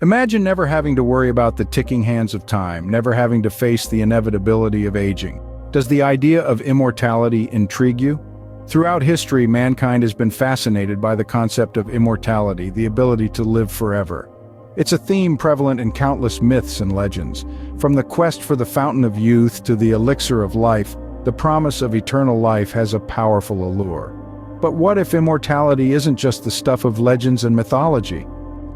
Imagine never having to worry about the ticking hands of time, never having to face the inevitability of aging. Does the idea of immortality intrigue you? Throughout history, mankind has been fascinated by the concept of immortality, the ability to live forever. It's a theme prevalent in countless myths and legends. From the quest for the fountain of youth to the elixir of life, the promise of eternal life has a powerful allure. But what if immortality isn't just the stuff of legends and mythology?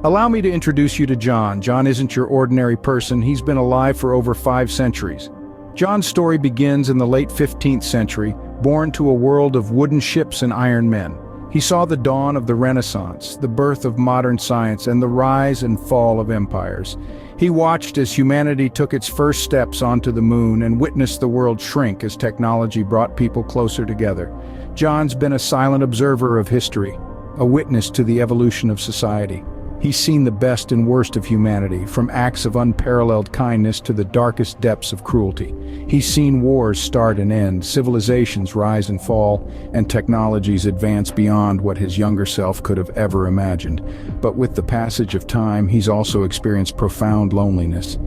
Allow me to introduce you to John. John isn't your ordinary person. He's been alive for over 5 centuries. John's story begins in the late 15th century, born to a world of wooden ships and iron men. He saw the dawn of the Renaissance, the birth of modern science, and the rise and fall of empires. He watched as humanity took its first steps onto the moon and witnessed the world shrink as technology brought people closer together. John's been a silent observer of history, a witness to the evolution of society. He's seen the best and worst of humanity, from acts of unparalleled kindness to the darkest depths of cruelty. He's seen wars start and end, civilizations rise and fall, and technologies advance beyond what his younger self could have ever imagined. But with the passage of time, he's also experienced profound loneliness.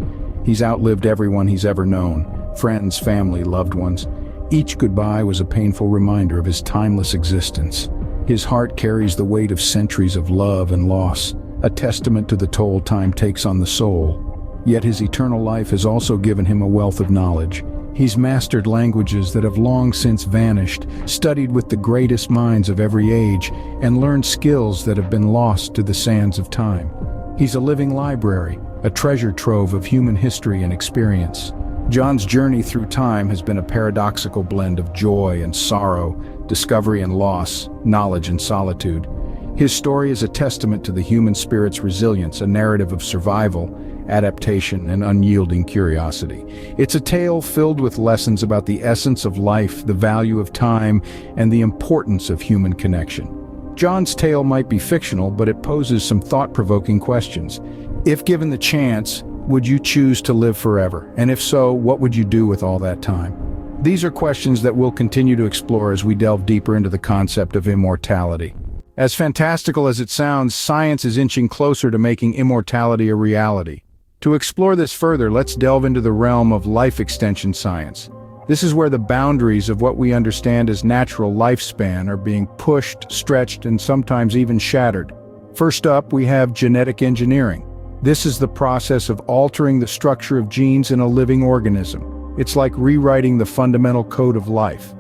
He's outlived everyone he's ever known, friends, family, loved ones. Each goodbye was a painful reminder of his timeless existence. His heart carries the weight of centuries of love and loss, a testament to the toll time takes on the soul. Yet his eternal life has also given him a wealth of knowledge. He's mastered languages that have long since vanished, studied with the greatest minds of every age, and learned skills that have been lost to the sands of time. He's a living library, a treasure trove of human history and experience. John's journey through time has been a paradoxical blend of joy and sorrow, discovery and loss, knowledge and solitude. His story is a testament to the human spirit's resilience, a narrative of survival, adaptation, and unyielding curiosity. It's a tale filled with lessons about the essence of life, the value of time, and the importance of human connection. John's tale might be fictional, but it poses some thought-provoking questions. If given the chance, would you choose to live forever? And if so, what would you do with all that time? These are questions that we'll continue to explore as we delve deeper into the concept of immortality. As fantastical as it sounds, science is inching closer to making immortality a reality. To explore this further, let's delve into the realm of life extension science. This is where the boundaries of what we understand as natural lifespan are being pushed, stretched, and sometimes even shattered. First up, we have genetic engineering. This is the process of altering the structure of genes in a living organism. It's like rewriting the fundamental code of life.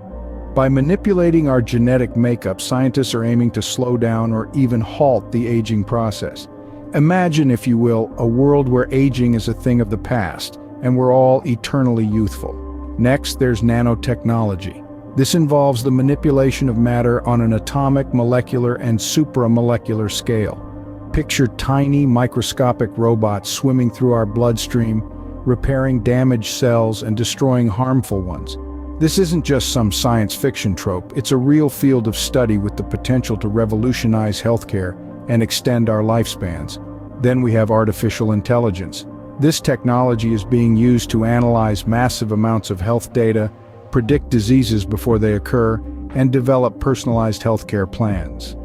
By manipulating our genetic makeup, scientists are aiming to slow down or even halt the aging process. Imagine, if you will, a world where aging is a thing of the past, and we're all eternally youthful. Next, there's nanotechnology. This involves the manipulation of matter on an atomic, molecular, and supramolecular scale. Picture tiny, microscopic robots swimming through our bloodstream, repairing damaged cells and destroying harmful ones. This isn't just some science fiction trope, it's a real field of study with the potential to revolutionize healthcare and extend our lifespans. Then we have artificial intelligence. This technology is being used to analyze massive amounts of health data, predict diseases before they occur, and develop personalized healthcare plans.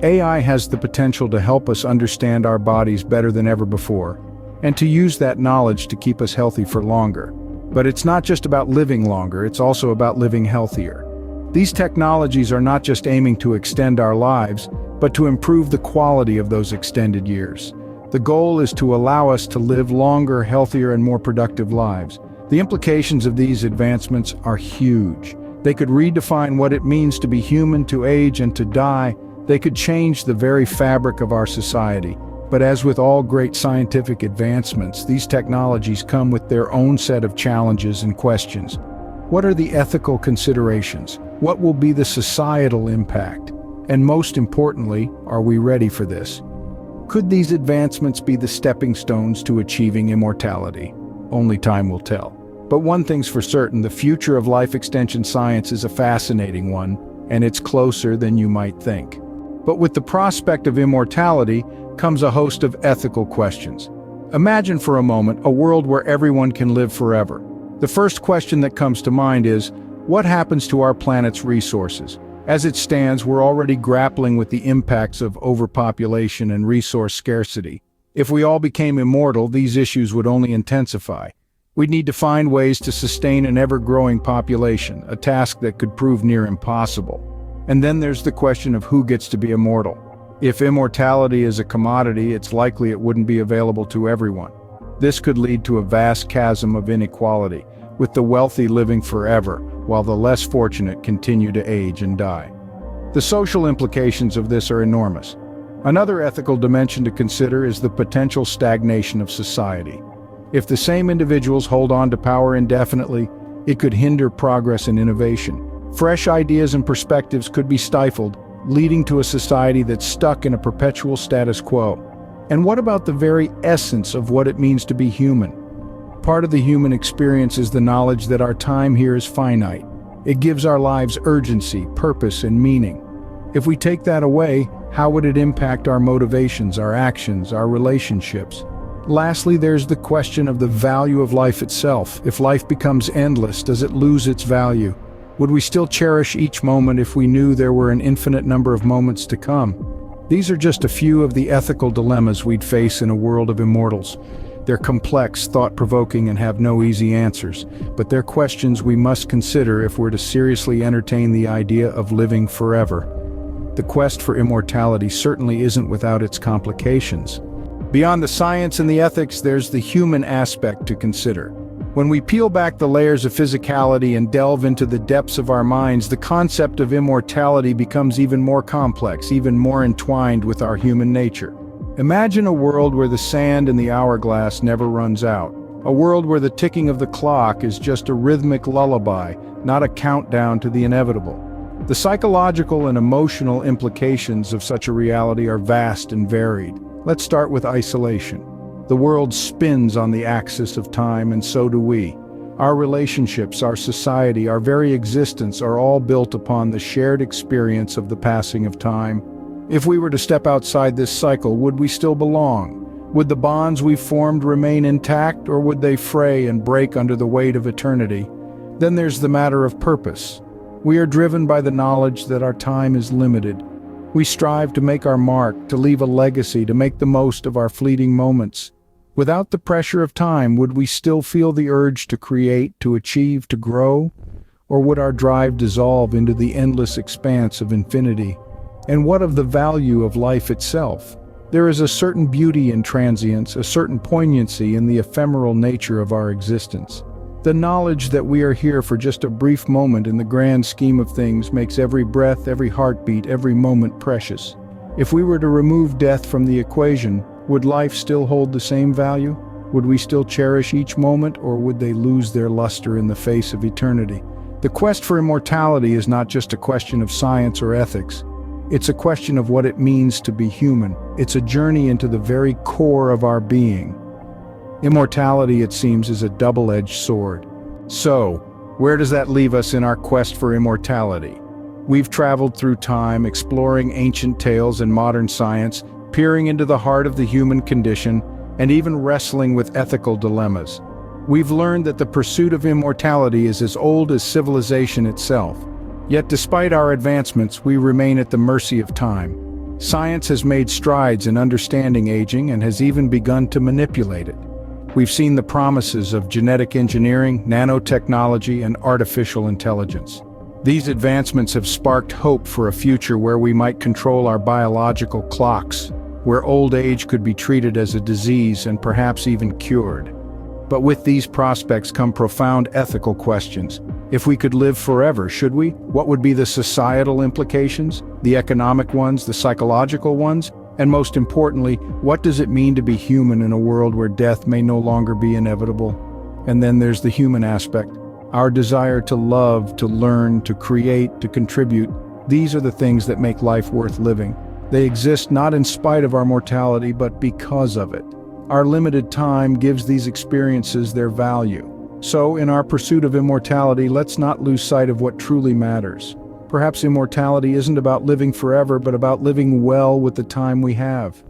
AI has the potential to help us understand our bodies better than ever before, and to use that knowledge to keep us healthy for longer. But it's not just about living longer, it's also about living healthier. These technologies are not just aiming to extend our lives, but to improve the quality of those extended years. The goal is to allow us to live longer, healthier, and more productive lives. The implications of these advancements are huge. They could redefine what it means to be human, to age, and to die. They could change the very fabric of our society. But as with all great scientific advancements, these technologies come with their own set of challenges and questions. What are the ethical considerations? What will be the societal impact? And most importantly, are we ready for this? Could these advancements be the stepping stones to achieving immortality? Only time will tell. But one thing's for certain, the future of life extension science is a fascinating one, and it's closer than you might think. But with the prospect of immortality comes a host of ethical questions. Imagine for a moment a world where everyone can live forever. The first question that comes to mind is, what happens to our planet's resources? As it stands, we're already grappling with the impacts of overpopulation and resource scarcity. If we all became immortal, these issues would only intensify. We'd need to find ways to sustain an ever-growing population, a task that could prove near impossible. And then there's the question of who gets to be immortal. If immortality is a commodity, it's likely it wouldn't be available to everyone. This could lead to a vast chasm of inequality, with the wealthy living forever, while the less fortunate continue to age and die. The social implications of this are enormous. Another ethical dimension to consider is the potential stagnation of society. If the same individuals hold on to power indefinitely, it could hinder progress and innovation. Fresh ideas and perspectives could be stifled, leading to a society that's stuck in a perpetual status quo. And what about the very essence of what it means to be human? Part of the human experience is the knowledge that our time here is finite. It gives our lives urgency, purpose, and meaning. If we take that away, how would it impact our motivations, our actions, our relationships? Lastly, there's the question of the value of life itself. If life becomes endless, does it lose its value? Would we still cherish each moment if we knew there were an infinite number of moments to come? These are just a few of the ethical dilemmas we'd face in a world of immortals. They're complex, thought-provoking, and have no easy answers, but they're questions we must consider if we're to seriously entertain the idea of living forever. The quest for immortality certainly isn't without its complications. Beyond the science and the ethics, there's the human aspect to consider. When we peel back the layers of physicality and delve into the depths of our minds, the concept of immortality becomes even more complex, even more entwined with our human nature. Imagine a world where the sand in the hourglass never runs out. A world where the ticking of the clock is just a rhythmic lullaby, not a countdown to the inevitable. The psychological and emotional implications of such a reality are vast and varied. Let's start with isolation. The world spins on the axis of time, and so do we. Our relationships, our society, our very existence are all built upon the shared experience of the passing of time. If we were to step outside this cycle, would we still belong? Would the bonds we've formed remain intact, or would they fray and break under the weight of eternity? Then there's the matter of purpose. We are driven by the knowledge that our time is limited. We strive to make our mark, to leave a legacy, to make the most of our fleeting moments. Without the pressure of time, would we still feel the urge to create, to achieve, to grow? Or would our drive dissolve into the endless expanse of infinity? And what of the value of life itself? There is a certain beauty in transience, a certain poignancy in the ephemeral nature of our existence. The knowledge that we are here for just a brief moment in the grand scheme of things makes every breath, every heartbeat, every moment precious. If we were to remove death from the equation, would life still hold the same value? Would we still cherish each moment, or would they lose their luster in the face of eternity? The quest for immortality is not just a question of science or ethics. It's a question of what it means to be human. It's a journey into the very core of our being. Immortality, it seems, is a double-edged sword. So, where does that leave us in our quest for immortality? We've traveled through time, exploring ancient tales and modern science, peering into the heart of the human condition, and even wrestling with ethical dilemmas. We've learned that the pursuit of immortality is as old as civilization itself. Yet despite our advancements, we remain at the mercy of time. Science has made strides in understanding aging and has even begun to manipulate it. We've seen the promises of genetic engineering, nanotechnology, and artificial intelligence. These advancements have sparked hope for a future where we might control our biological clocks, where old age could be treated as a disease and perhaps even cured. But with these prospects come profound ethical questions. If we could live forever, should we? What would be the societal implications, the economic ones, the psychological ones? And most importantly, what does it mean to be human in a world where death may no longer be inevitable? And then there's the human aspect. Our desire to love, to learn, to create, to contribute. These are the things that make life worth living. They exist not in spite of our mortality, but because of it. Our limited time gives these experiences their value. So, in our pursuit of immortality, let's not lose sight of what truly matters. Perhaps immortality isn't about living forever, but about living well with the time we have.